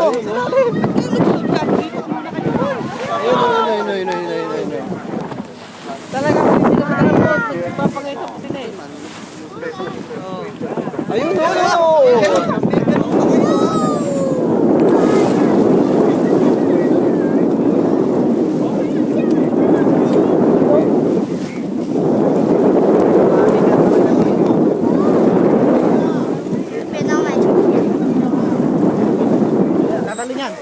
Ayun. Talagang hindi naman alam mo, nagpapangito ko sila eh. Ayun. Tatalo niyan.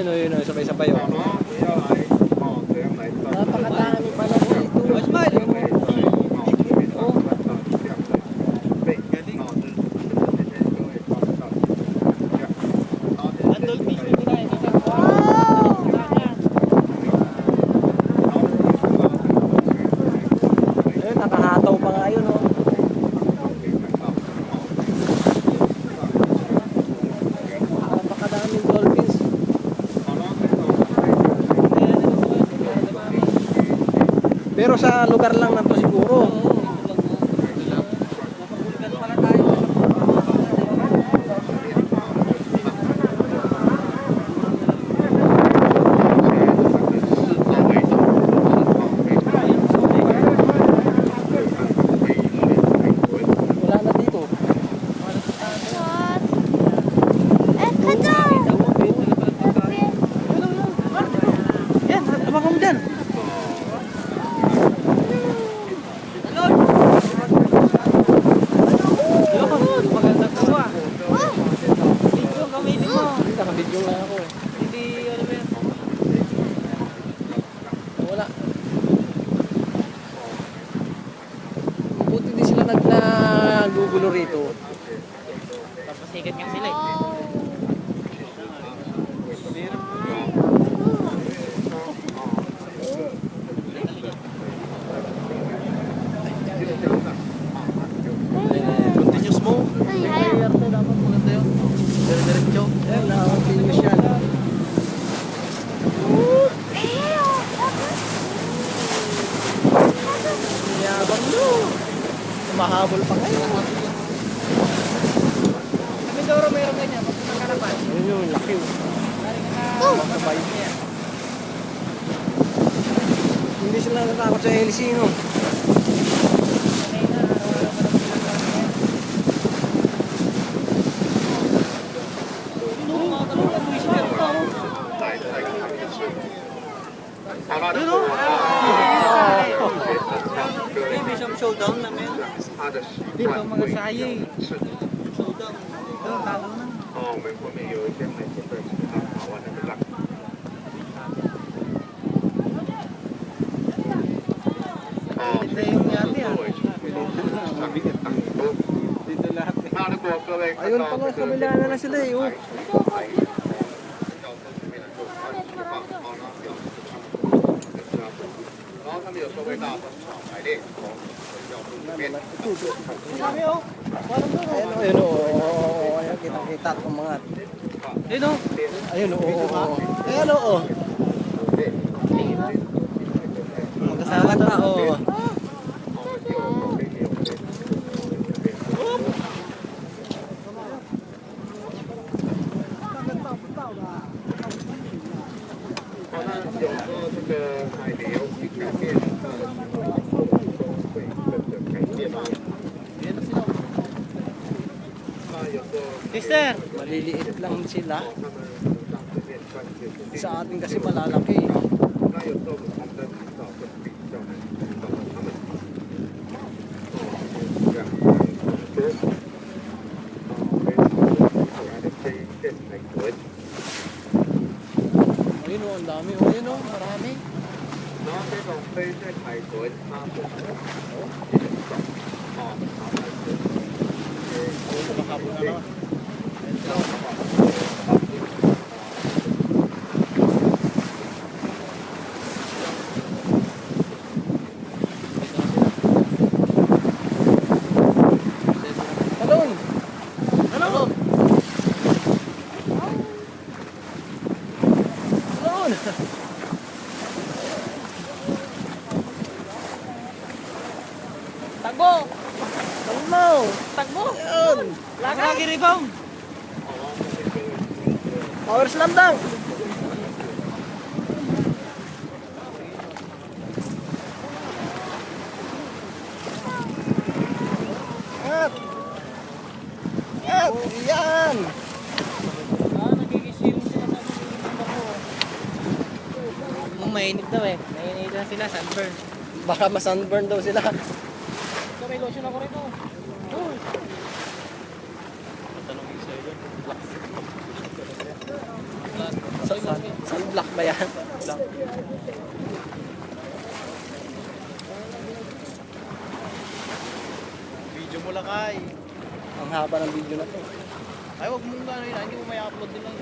Ayun, sabay-sabay oh. Napakadami pala dito. Smile! Ayun, nakahataw pa nga yun oh. Napakadaming dolphins. Pero sa lugar lang na to siguro. Wala na dito. Yan, abang mo dyan. Nakabidyo lang ako eh. Hindi, ano ba yan? Wala. Buti din sila naggugulo rito. Tapos sikat nga sila eh. Continuous mo. Kaya ito dapat muna tayo. Diretso. Ayan, nakakapinius yan. Yabang no. Mahabol pa kayo. Kami Doro mayroon ganyan. Pagpunta ka na ba? Yun yung laki. Masabay. Hindi sila natakot sa LC no. Showdown namin. Dito mga sayay. Showdown. Dito talo na. Dito yung yate ah. Dito lahat eh. Ayun pa nga, kabila na sila eh. Ayun o, kita itong mga. Ayun o. Ayun o. Ayun o. Magkasama na o. Sister, maliliit lang sila. Sa atin kasi malalaki. Ayun o, ang dami o. Ayun o, marami. Talon! Talon! Talon! Tagbo! Talon mo! Tagbo! Ayun! Lagi rebound! Power slam dunk! At! At! Yan! Nagkikisiling sila sa mga mainit daw eh. Mainit na sila, sunburn. Baka ma-sunburn daw sila. So, may lotion ako rito. Sunblock ba yan? Video mo lang kay. Ang haba ng video na to. Ay, wag mong ano yun, hindi mo may upload din lang.